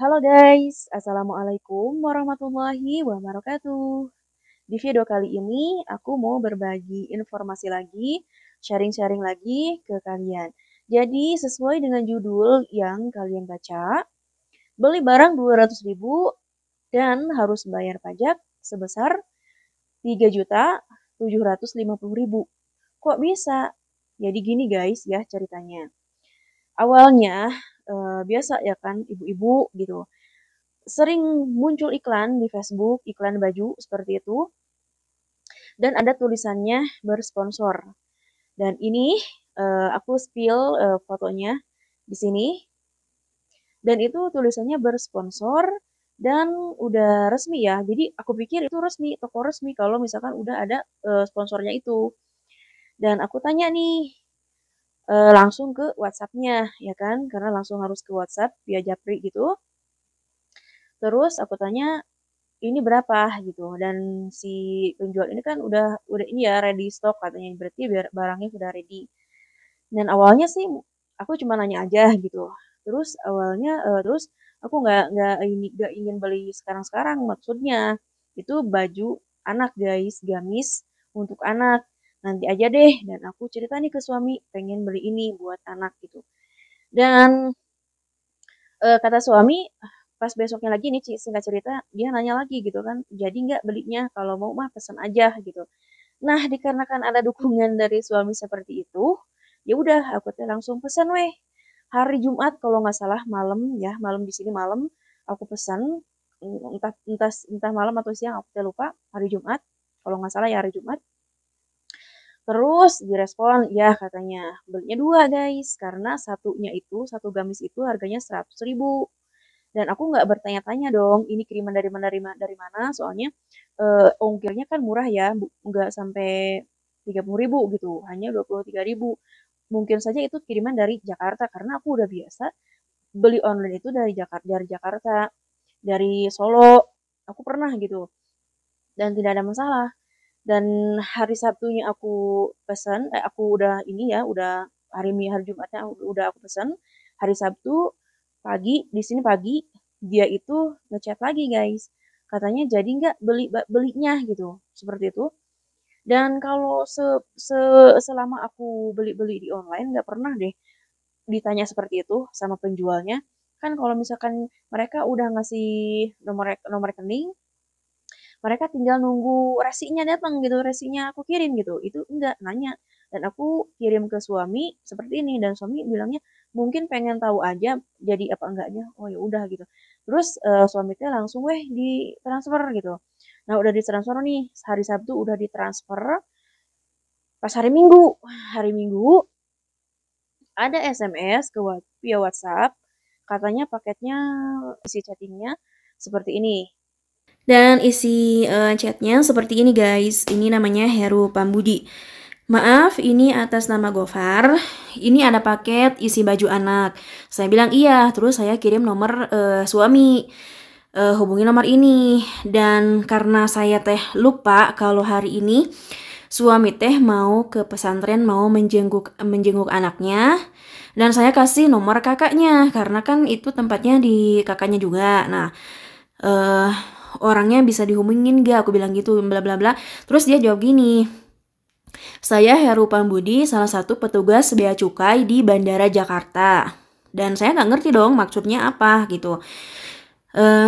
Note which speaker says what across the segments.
Speaker 1: Halo guys, Assalamualaikum warahmatullahi wabarakatuh. Di video kali ini aku mau berbagi informasi lagi, sharing-sharing lagi ke kalian. Jadi sesuai dengan judul yang kalian baca, beli barang 200.000 dan harus bayar pajak sebesar 3.750.000. Kok bisa? Jadi gini guys ya ceritanya. Awalnya biasa ya kan ibu-ibu gitu sering muncul iklan di Facebook, iklan baju seperti itu, dan ada tulisannya bersponsor. Dan ini aku spill fotonya di sini, dan itu tulisannya bersponsor dan udah resmi ya. Jadi aku pikir itu resmi, toko resmi kalau misalkan udah ada sponsornya itu. Dan aku tanya nih langsung ke WhatsApp-nya ya kan, karena langsung harus ke WhatsApp via Japri gitu. Terus aku tanya ini berapa gitu dan si penjual ini kan udah ini ya ready stock katanya berarti biar barangnya sudah ready dan awalnya sih aku cuma nanya aja gitu terus awalnya terus aku nggak ingin beli sekarang maksudnya itu baju anak guys gamis untuk anak nanti aja deh dan aku cerita nih ke suami pengen beli ini buat anak gitu dan kata suami pas besoknya lagi nih singkat cerita dia nanya lagi gitu kan jadi nggak belinya kalau mau mah pesan aja gitu nah dikarenakan ada dukungan dari suami seperti itu ya udah aku teh langsung pesan weh hari Jumat kalau nggak salah malam ya malam di sini malam aku pesan entah malam atau siang aku teh lupa hari Jumat kalau nggak salah ya hari Jumat terus direspon ya katanya belinya dua guys karena satu gamis itu harganya 100.000 dan aku nggak bertanya-tanya dong ini kiriman dari mana soalnya ongkirnya kan murah ya nggak sampai 30.000 gitu hanya 23.000 mungkin saja itu kiriman dari Jakarta karena aku udah biasa beli online itu dari Jakarta dari Solo aku pernah gitu dan tidak ada masalah dan hari Sabtunya aku pesan aku udah ini ya udah hari Jumatnya udah aku pesan hari Sabtu pagi di sini pagi dia itu ngechat lagi guys katanya jadi nggak belinya gitu seperti itu dan kalau selama aku beli di online nggak pernah deh ditanya seperti itu sama penjualnya kan kalau misalkan mereka udah ngasih nomor rekening mereka tinggal nunggu resinya datang gitu resinya aku kirim gitu itu enggak nanya dan aku kirim ke suami seperti ini dan suami bilangnya mungkin pengen tahu aja jadi apa enggaknya oh ya udah gitu terus suami teh langsung weh ditransfer gitu nah udah ditransfer nih hari Sabtu udah ditransfer pas hari Minggu ada SMS via WhatsApp katanya paketnya isi chattingnya seperti ini. Dan isi chatnya seperti ini guys. Ini namanya Heru Pambudi. Maaf, ini atas nama Gofar. Ini ada paket isi baju anak. Saya bilang iya, terus saya kirim nomor suami. Hubungi nomor ini. Dan karena saya teh lupa kalau hari ini suami teh mau ke pesantren mau menjenguk anaknya. Dan saya kasih nomor kakaknya karena kan itu tempatnya di kakaknya juga. Nah, eh orangnya bisa dihubungin gak? Aku bilang gitu, bla bla bla. Terus dia jawab gini, saya Heru Pambudi, salah satu petugas bea cukai di Bandara Jakarta. Dan saya nggak ngerti dong maksudnya apa gitu.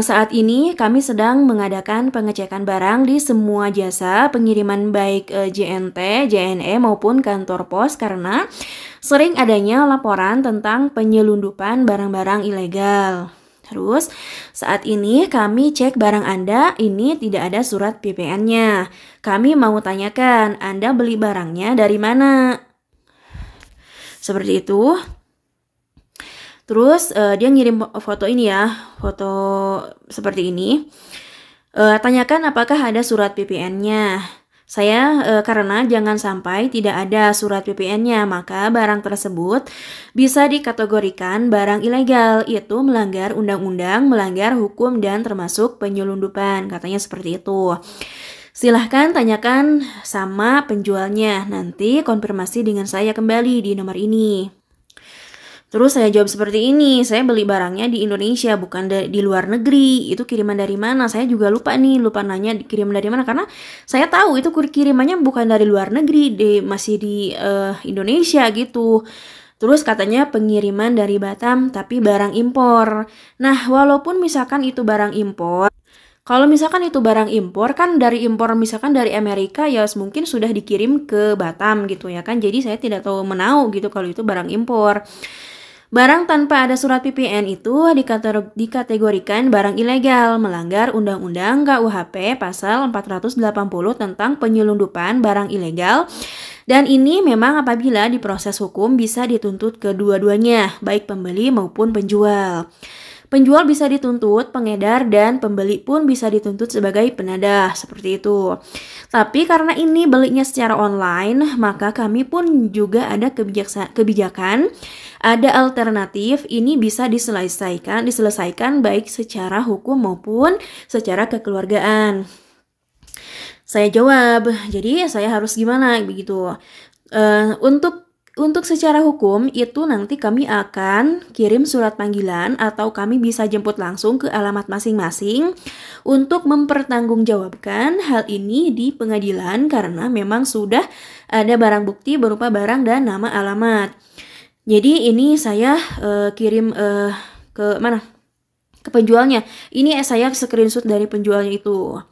Speaker 1: Saat ini kami sedang mengadakan pengecekan barang di semua jasa pengiriman baik JNT, JNE maupun kantor pos karena sering adanya laporan tentang penyelundupan barang-barang ilegal. Terus, saat ini kami cek barang Anda, ini tidak ada surat PPN-nya. Kami mau tanyakan, Anda beli barangnya dari mana? Seperti itu. Terus dia ngirim foto ini ya, foto seperti ini. Tanyakan apakah ada surat PPN-nya. Saya karena jangan sampai tidak ada surat PPN-nya, maka barang tersebut bisa dikategorikan barang ilegal, itu melanggar undang-undang, melanggar hukum dan termasuk penyelundupan, katanya seperti itu. Silahkan tanyakan sama penjualnya, nanti konfirmasi dengan saya kembali di nomor ini. Terus saya jawab seperti ini, saya beli barangnya di Indonesia, bukan di luar negeri. Itu kiriman dari mana? Saya juga lupa nih, lupa nanya kiriman dari mana. Karena saya tahu itu kirimannya bukan dari luar negeri, masih di Indonesia gitu. Terus katanya pengiriman dari Batam, tapi barang impor. Nah, walaupun misalkan itu barang impor, kalau misalkan itu barang impor kan dari impor misalkan dari Amerika ya mungkin sudah dikirim ke Batam gitu ya kan. Jadi saya tidak tahu menau gitu kalau itu barang impor. Barang tanpa ada surat PPN itu dikategorikan barang ilegal, melanggar Undang-Undang KUHP pasal 480 tentang penyelundupan barang ilegal. Dan ini memang apabila diproses hukum bisa dituntut kedua-duanya, baik pembeli maupun penjual. Penjual bisa dituntut, pengedar dan pembeli pun bisa dituntut sebagai penadah, seperti itu. Tapi karena ini belinya secara online, maka kami pun juga ada kebijakan, ada alternatif, ini bisa diselesaikan baik secara hukum maupun secara kekeluargaan. Saya jawab, jadi saya harus gimana begitu. Untuk secara hukum itu nanti kami akan kirim surat panggilan atau kami bisa jemput langsung ke alamat masing-masing untuk mempertanggungjawabkan hal ini di pengadilan karena memang sudah ada barang bukti berupa barang dan nama alamat. Jadi ini saya kirim ke mana? Ke penjualnya. Ini saya screenshot dari penjualnya itu.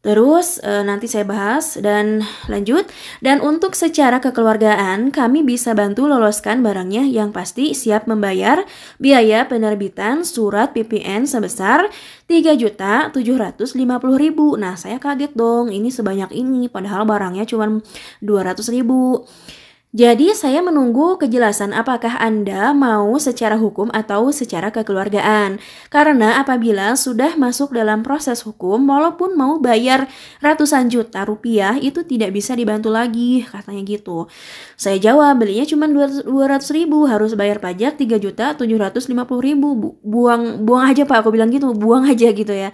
Speaker 1: Terus nanti saya bahas dan lanjut. Dan untuk secara kekeluargaan, kami bisa bantu loloskan barangnya yang pasti siap membayar biaya penerbitan surat PPN sebesar 3.750.000. Nah, saya kaget dong, ini sebanyak ini, padahal barangnya cuma 200.000. Jadi saya menunggu kejelasan apakah Anda mau secara hukum atau secara kekeluargaan. Karena apabila sudah masuk dalam proses hukum, walaupun mau bayar ratusan juta rupiah, itu tidak bisa dibantu lagi, katanya gitu. Saya jawab, belinya cuma 200.000, harus bayar pajak 3.750.000. Buang aja Pak, aku bilang gitu, buang aja gitu ya.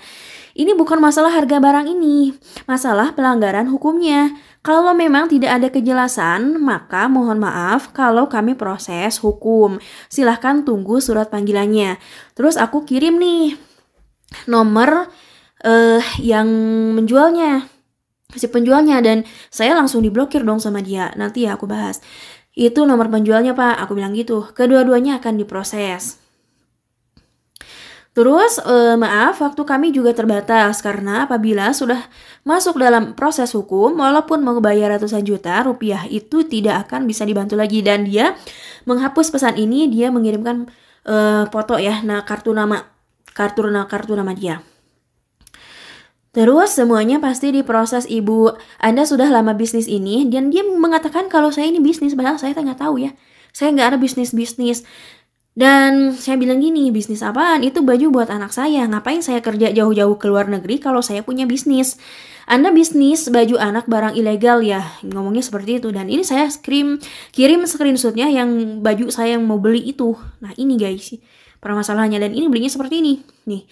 Speaker 1: Ini bukan masalah harga barang ini, masalah pelanggaran hukumnya. Kalau memang tidak ada kejelasan, maka mohon maaf kalau kami proses hukum. Silahkan tunggu surat panggilannya. Terus aku kirim nih nomor yang menjualnya, si penjualnya, dan saya langsung diblokir dong sama dia. Nanti ya aku bahas. Itu nomor penjualnya Pak, aku bilang gitu. Kedua-duanya akan diproses. Terus maaf, waktu kami juga terbatas karena apabila sudah masuk dalam proses hukum, walaupun mau bayar ratusan juta rupiah itu tidak akan bisa dibantu lagi. Dan dia menghapus pesan ini, dia mengirimkan foto ya, kartu nama dia. Terus semuanya pasti diproses Ibu. Anda sudah lama bisnis ini, dan dia mengatakan kalau saya ini bisnis, padahal saya nggak tahu ya. Saya nggak ada bisnis. Dan saya bilang gini, bisnis apaan? Itu baju buat anak saya. Ngapain saya kerja jauh-jauh ke luar negeri kalau saya punya bisnis? Anda bisnis baju anak barang ilegal ya? Ngomongnya seperti itu. Dan ini saya kirim screenshotnya yang baju saya yang mau beli itu. Nah ini guys, permasalahannya. Dan ini belinya seperti ini. Nih,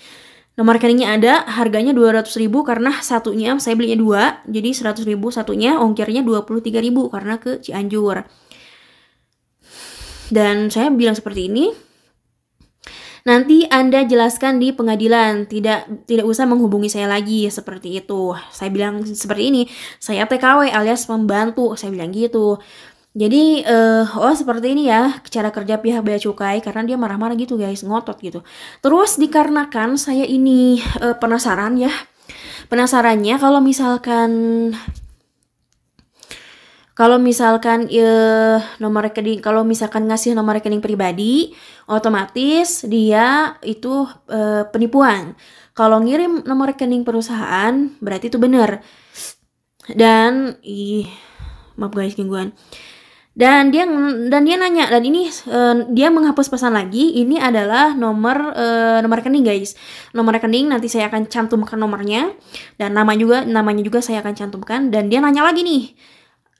Speaker 1: nomor rekeningnya ada, harganya 200.000 karena satunya saya belinya 2. Jadi 100.000 satunya, ongkirnya 23.000 karena ke Cianjur. Dan saya bilang seperti ini, nanti Anda jelaskan di pengadilan, tidak usah menghubungi saya lagi, seperti itu. Saya bilang seperti ini, saya TKW alias pembantu, saya bilang gitu. Jadi, seperti ini ya cara kerja pihak bea cukai, karena dia marah-marah gitu guys, ngotot gitu. Terus dikarenakan saya ini penasaran ya, penasarannya kalau misalkan nomor rekening, kalau misalkan ngasih nomor rekening pribadi, otomatis dia itu penipuan. Kalau ngirim nomor rekening perusahaan, berarti itu benar. Dan maaf guys gangguan. Dan dia nanya, dan ini dia menghapus pesan lagi. Ini adalah nomor rekening guys. Nomor rekening nanti saya akan cantumkan nomornya, dan namanya juga saya akan cantumkan. Dan dia nanya lagi nih,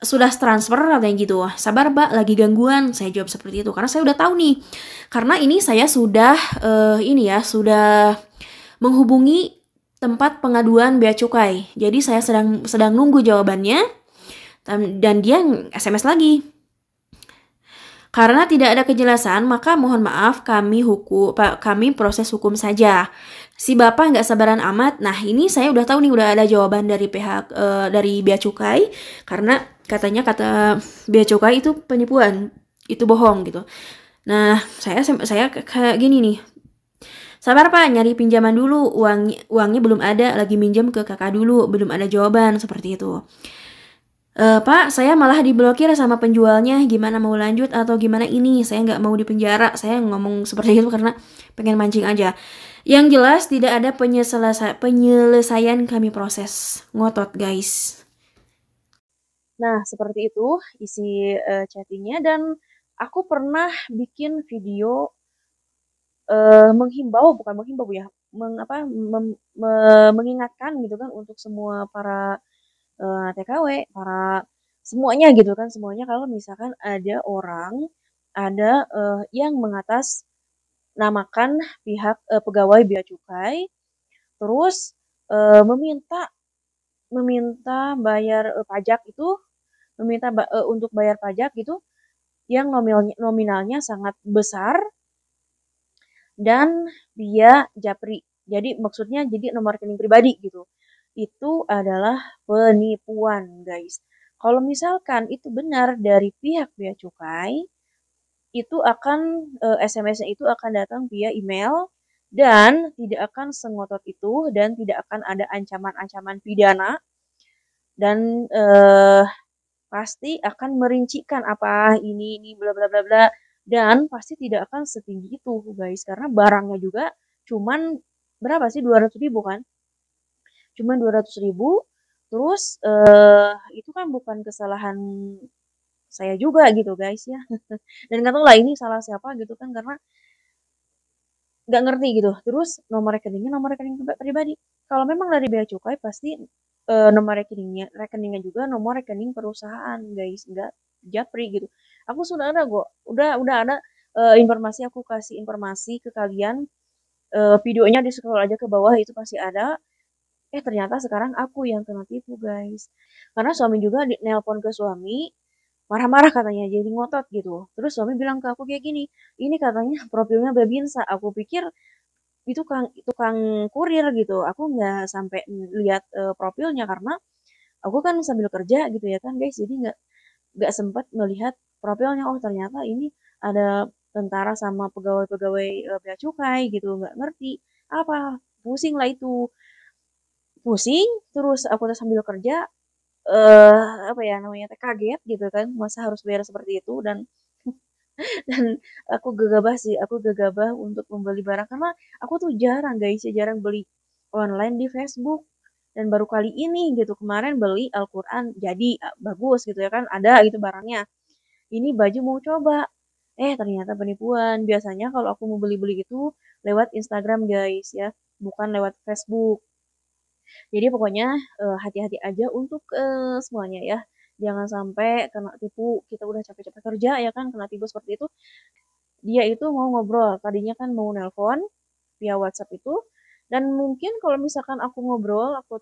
Speaker 1: sudah transfer katanya gitu. Sabar Mbak, lagi gangguan. Saya jawab seperti itu karena saya udah tahu nih. Karena ini saya sudah sudah menghubungi tempat pengaduan bea cukai. Jadi saya sedang nunggu jawabannya, dan dia SMS lagi.
Speaker 2: Karena tidak ada kejelasan, maka mohon maaf kami proses hukum saja. Si bapak nggak sabaran amat. Nah ini saya udah tahu nih, udah ada jawaban dari pihak dari bea cukai, karena kata bea cukai itu penipuan, itu bohong gitu. Nah saya kayak gini nih. Sabar pak, nyari pinjaman dulu, uangnya belum ada, lagi minjem ke kakak dulu, belum ada jawaban seperti itu. Pak, saya malah diblokir sama penjualnya, gimana mau lanjut atau gimana ini? Saya nggak mau dipenjara, saya ngomong seperti itu karena pengen mancing aja. Yang jelas tidak ada penyelesaian kami proses. Ngotot guys.
Speaker 1: Nah, seperti itu isi chattingnya dan aku pernah bikin video menghimbau, bukan menghimbau ya, mengingatkan gitu kan untuk semua para TKW, para semuanya gitu kan, semuanya kalau misalkan ada orang, ada yang mengatasnamakan pihak pegawai bea cukai, terus meminta meminta bayar pajak itu, untuk bayar pajak gitu, yang nominalnya sangat besar dan via Japri. Jadi maksudnya jadi nomor rekening pribadi gitu. Itu adalah penipuan, guys. Kalau misalkan itu benar dari pihak bea cukai, itu akan SMS-nya itu akan datang via email dan tidak akan sengotot itu dan tidak akan ada ancaman-ancaman pidana dan pasti akan merincikan apa ini bla bla bla bla dan pasti tidak akan setinggi itu guys karena barangnya juga cuman berapa sih 200.000 kan cuman 200.000 terus itu kan bukan kesalahan saya juga gitu guys ya dan nggak tahu lah ini salah siapa gitu kan karena nggak ngerti gitu terus nomor rekening pribadi kalau memang dari bea cukai pasti nomor rekeningnya juga nomor rekening perusahaan guys nggak japri gitu aku sudah ada kok udah ada informasi aku kasih informasi ke kalian videonya di scroll aja ke bawah itu pasti ada ternyata sekarang aku yang kena tipu guys karena suami juga nelpon ke suami marah-marah katanya jadi ngotot gitu terus suami bilang ke aku kayak gini ini katanya profilnya Babinsa aku pikir itu tukang kurir gitu aku nggak sampai lihat profilnya karena aku kan sambil kerja gitu ya kan guys jadi nggak sempat melihat profilnya oh ternyata ini ada tentara sama pegawai-pegawai bea cukai gitu nggak ngerti apa pusing lah itu pusing terus aku tuh sambil kerja apa ya namanya teh kaget gitu kan masa harus bayar seperti itu dan dan aku gegabah sih aku gegabah untuk membeli barang karena aku tuh jarang guys ya jarang beli online di Facebook dan baru kali ini gitu kemarin beli Al-Quran jadi bagus gitu ya kan ada gitu barangnya ini baju mau coba ternyata penipuan biasanya kalau aku mau beli-beli itu lewat Instagram guys ya bukan lewat Facebook jadi pokoknya hati-hati aja untuk semuanya ya jangan sampai kena tipu kita udah capek-capek kerja ya kan kena tipu seperti itu dia itu mau ngobrol tadinya kan mau nelpon via WhatsApp itu dan mungkin kalau misalkan aku ngobrol aku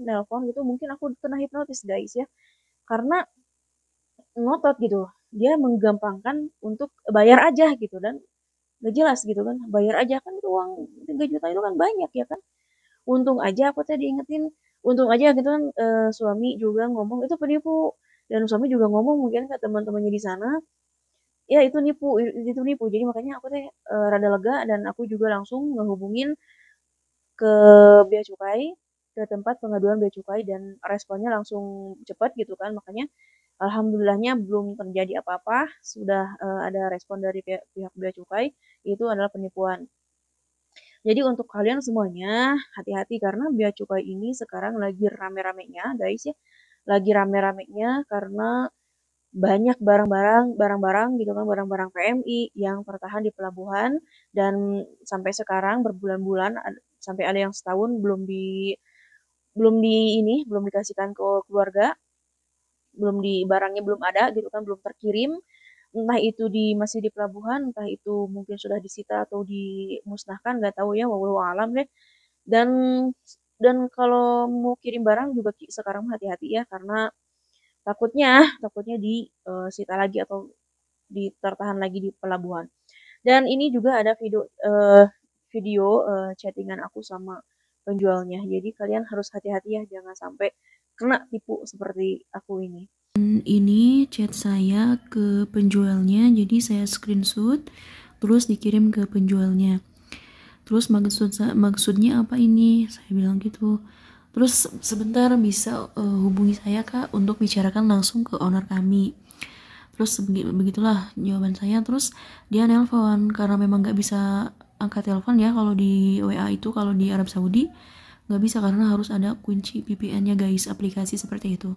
Speaker 1: nelpon gitu mungkin aku kena hipnotis guys ya karena ngotot gitu dia menggampangkan untuk bayar aja gitu dan gak jelas gitu kan bayar aja kan itu uang 3 juta itu kan banyak ya kan untung aja aku tadi ingetin untung aja gitu kan suami juga ngomong itu penipu dan suami juga ngomong mungkin ke teman-temannya di sana ya itu nipu jadi makanya aku teh rada lega dan aku juga langsung ngehubungin ke bea cukai ke tempat pengaduan bea cukai dan responnya langsung cepat gitu kan makanya alhamdulillahnya belum terjadi apa-apa sudah ada respon dari pihak bea cukai itu adalah penipuan jadi untuk kalian semuanya hati-hati karena bea cukai ini sekarang lagi rame-ramenya guys ya lagi rame-ramenya karena banyak barang-barang gitu kan, barang-barang PMI yang tertahan di pelabuhan dan sampai sekarang berbulan-bulan sampai ada yang setahun belum dikasihkan ke keluarga, barangnya belum ada gitu kan, belum terkirim. Entah itu masih di pelabuhan, entah itu mungkin sudah disita atau dimusnahkan, nggak tahu ya, wallahu alam deh. Dan kalau mau kirim barang juga sekarang hati-hati ya karena takutnya takutnya disita lagi atau tertahan lagi di pelabuhan. Dan ini juga ada video chattingan aku sama penjualnya. Jadi kalian harus hati-hati ya, jangan sampai kena tipu seperti aku ini.
Speaker 2: Ini chat saya ke penjualnya, jadi saya screenshot terus dikirim ke penjualnya. Terus maksudnya apa ini? Saya bilang gitu. Terus sebentar bisa hubungi saya Kak untuk bicarakan langsung ke owner kami. Terus begitulah jawaban saya. Terus dia nelpon karena memang nggak bisa angkat telepon ya kalau di WA itu, kalau di Arab Saudi nggak bisa karena harus ada kunci VPN-nya guys, aplikasi seperti itu.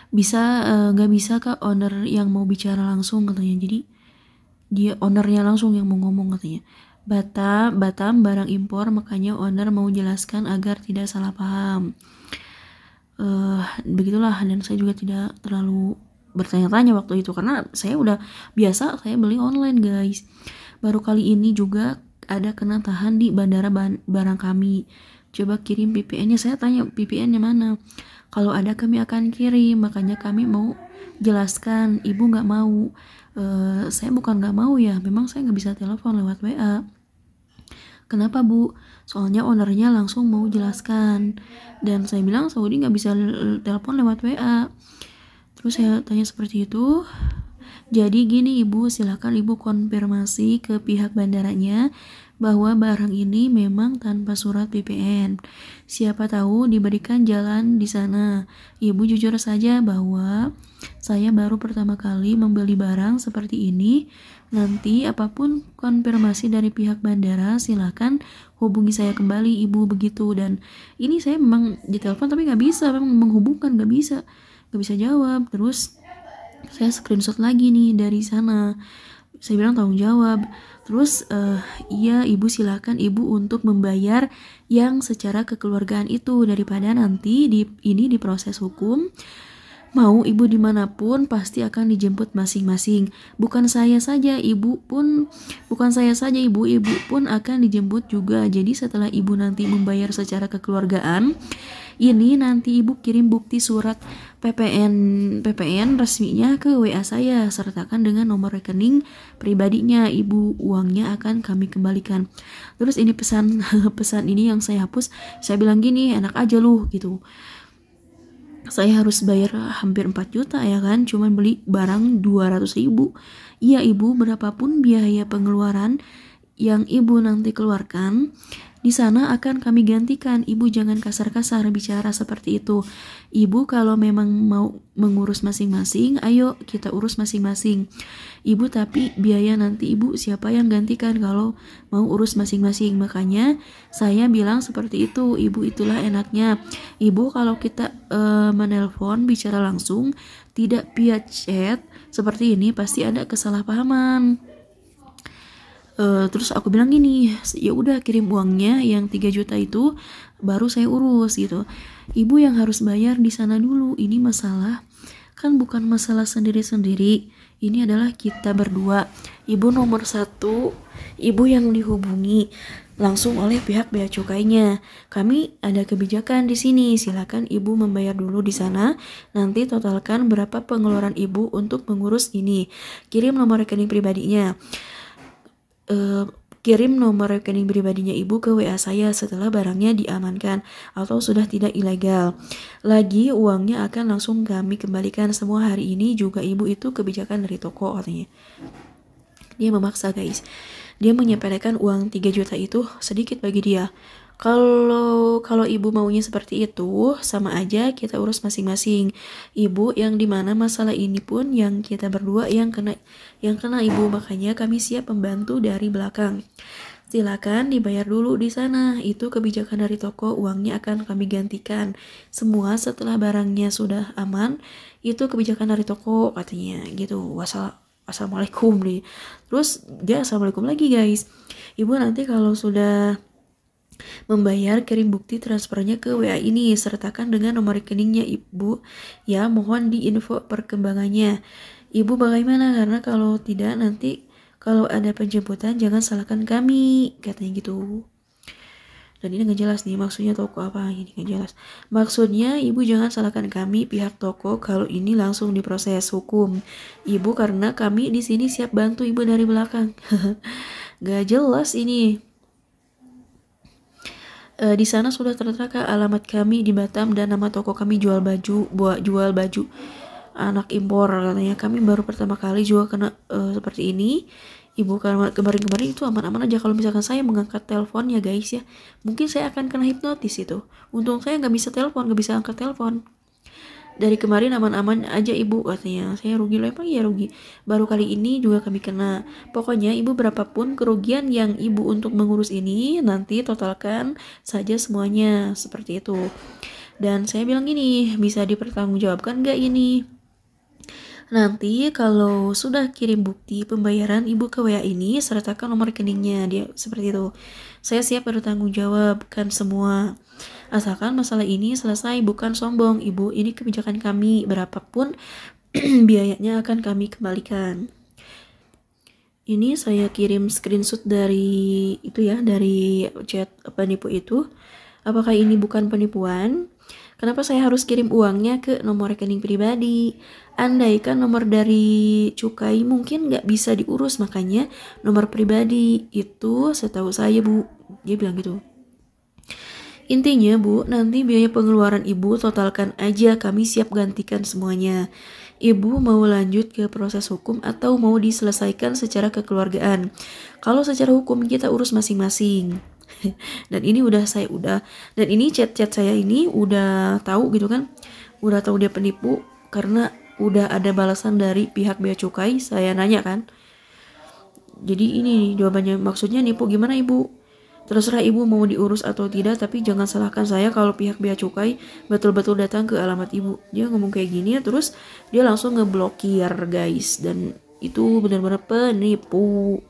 Speaker 2: Bisa nggak bisa Kak owner yang mau bicara langsung katanya. Jadi dia ownernya langsung yang mau ngomong katanya. Batam barang impor, makanya owner mau jelaskan agar tidak salah paham. Begitulah, dan saya juga tidak terlalu bertanya-tanya waktu itu karena saya udah biasa saya beli online guys. Baru kali ini juga ada kena tahan di bandara barang kami. Coba kirim VPN-nya, saya tanya VPN-nya mana. Kalau ada kami akan kirim, makanya kami mau jelaskan. Ibu nggak mau. Saya bukan nggak mau ya, memang saya nggak bisa telepon lewat WA. Kenapa Bu? Soalnya ownernya langsung mau jelaskan. Dan saya bilang Saudi nggak bisa telepon lewat WA. Terus saya tanya seperti itu. Jadi gini Ibu, silakan Ibu konfirmasi ke pihak bandaranya bahwa barang ini memang tanpa surat VPN. Siapa tahu diberikan jalan di sana. Ibu jujur saja bahwa saya baru pertama kali membeli barang seperti ini. Nanti apapun konfirmasi dari pihak bandara silakan hubungi saya kembali Ibu, begitu. Dan ini saya memang ditelepon tapi nggak bisa, memang menghubungkan nggak bisa jawab. Terus saya screenshot lagi nih dari sana, saya bilang tanggung jawab. Terus iya Ibu, silakan Ibu untuk membayar yang secara kekeluargaan itu, daripada nanti ini diproses hukum. Mau Ibu dimanapun pasti akan dijemput masing-masing. Bukan saya saja Ibu pun akan dijemput juga. Jadi setelah Ibu nanti membayar secara kekeluargaan, ini nanti Ibu kirim bukti surat PPN resminya ke WA saya, sertakan dengan nomor rekening pribadinya Ibu. Uangnya akan kami kembalikan. Terus ini pesan ini yang saya hapus. Saya bilang gini, enak aja lu gitu. Saya harus bayar hampir 4 juta ya kan, cuman beli barang 200.000. Iya Ibu, berapapun biaya pengeluaran yang Ibu nanti keluarkan, di sana akan kami gantikan. Ibu jangan kasar-kasar bicara seperti itu. Ibu kalau memang mau mengurus masing-masing, ayo kita urus masing-masing. Ibu, tapi biaya nanti Ibu siapa yang gantikan kalau mau urus masing-masing. Makanya saya bilang seperti itu. Ibu, itulah enaknya. Ibu kalau kita menelpon bicara langsung, tidak via chat seperti ini, pasti ada kesalahpahaman. Terus aku bilang gini, ya udah kirim uangnya yang 3 juta itu baru saya urus gitu. Ibu yang harus bayar di sana dulu. Ini masalah kan bukan masalah sendiri-sendiri. Ini adalah kita berdua. Ibu nomor 1, Ibu yang dihubungi langsung oleh pihak bea cukainya. Kami ada kebijakan di sini. Silakan Ibu membayar dulu di sana. Nanti totalkan berapa pengeluaran Ibu untuk mengurus ini. Kirim nomor rekening pribadinya. Kirim nomor rekening pribadinya Ibu ke WA saya setelah barangnya diamankan atau sudah tidak ilegal. Lagi uangnya akan langsung kami kembalikan semua hari ini juga Ibu. Itu kebijakan dari toko katanya. Dia memaksa guys. Dia menyepelekan uang 3 juta itu sedikit bagi dia. Kalau Ibu maunya seperti itu, sama aja kita urus masing-masing. Ibu, yang dimana masalah ini pun yang kita berdua yang kena Ibu, makanya kami siap membantu dari belakang. Silakan dibayar dulu di sana. Itu kebijakan dari toko, uangnya akan kami gantikan. Semua setelah barangnya sudah aman, itu kebijakan dari toko katanya gitu. Assalamualaikum nih. Terus dia assalamualaikum lagi guys. Ibu nanti kalau sudah membayar, kirim bukti transfernya ke WA ini, sertakan dengan nomor rekeningnya Ibu. Ya, mohon diinfo perkembangannya. Ibu bagaimana? Karena kalau tidak nanti kalau ada penjemputan jangan salahkan kami, katanya gitu. Dan ini nggak jelas nih maksudnya toko apa, ini nggak jelas. Maksudnya ibu jangan salahkan kami pihak toko kalau ini langsung diproses hukum ibu, karena kami di sini siap bantu ibu dari belakang. Gak jelas ini. Di sana sudah tertera alamat kami di Batam dan nama toko kami jual baju anak impor katanya. Kami baru pertama kali juga kena seperti ini. Ibu kemarin itu aman-aman aja. Kalau misalkan saya mengangkat telepon ya guys ya, mungkin saya akan kena hipnotis itu. Untung saya nggak bisa telepon, nggak bisa angkat telepon. Dari kemarin aman-aman aja ibu katanya. Saya rugi loh, emang ya rugi. Baru kali ini juga kami kena. Pokoknya ibu berapapun kerugian yang ibu untuk mengurus ini, nanti totalkan saja semuanya, seperti itu. Dan saya bilang gini, bisa dipertanggungjawabkan gak ini? Nanti kalau sudah kirim bukti pembayaran ibu ke WA ini, sertakan nomor rekeningnya, dia seperti itu. Saya siap bertanggung jawabkan semua. Asalkan masalah ini selesai, bukan sombong ibu, ini kebijakan kami, berapapun biayanya akan kami kembalikan. Ini saya kirim screenshot dari itu ya, dari chat penipu itu. Apakah ini bukan penipuan? Kenapa saya harus kirim uangnya ke nomor rekening pribadi? Andaikan nomor dari cukai mungkin nggak bisa diurus, makanya nomor pribadi itu setahu saya bu, dia bilang gitu. Intinya bu, nanti biaya pengeluaran ibu totalkan aja, kami siap gantikan semuanya. Ibu mau lanjut ke proses hukum atau mau diselesaikan secara kekeluargaan? Kalau secara hukum kita urus masing-masing. Dan ini dan ini chat-chat saya ini udah tahu gitu kan, udah tahu dia penipu karena udah ada balasan dari pihak bea cukai. Saya nanya kan, jadi ini nih jawabannya, maksudnya nipu gimana ibu? Terserah ibu mau diurus atau tidak, tapi jangan salahkan saya kalau pihak bea cukai betul-betul datang ke alamat ibu. Dia ngomong kayak gini, terus dia langsung ngeblokir guys, dan itu benar-benar penipu.